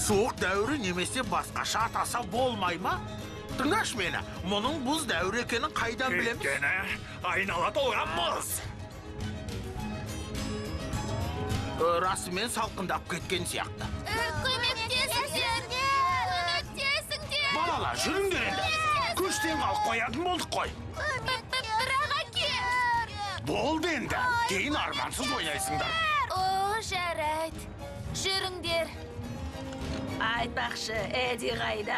Soğuk dәуірі немесе басқаша атаса болмай ма? Тыңдашы мені, мұның бұз дәуірі екенін қайдан білеміз? Өйткені айнала толған мұз. Расымен салқындап кеткен сияқты. Көмектесіңдер! Балала, жүріңдер енді. Күштен қалып қоятын болдық қой. Бірақ әке! Болды енді. Кейін армансыз ойнайсыңдар. О, жарайды. Жүріңдер. Айтпақшы, Эдди қайда?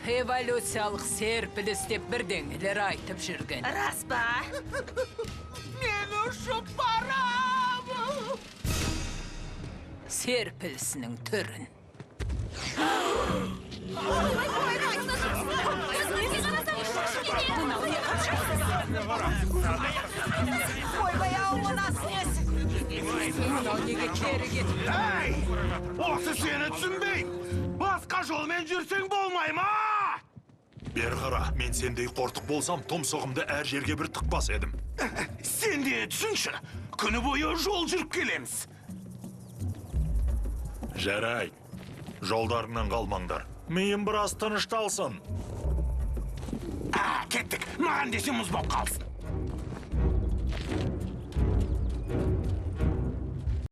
Эволюциялық серпіліс деп бірдеңелер айтып жүрген. Рас па? Мен ұшып барам! Серпілісінің түрін. Мынау неге кері кетті? Әй! Осы сені түсінбей! Басқа жолмен жүрсең болмай ма? Бер қара, мен сендей қортық болсам, тұмсығымды әр жерге бір тықпас едім. Сен де түсінші, күні бойы жол жүріп келеміз. Жарай, жолдарыңнан қалмаңдар. Миым біраз тынышталсын. Кеттік, маған десе мұз боп қалсын.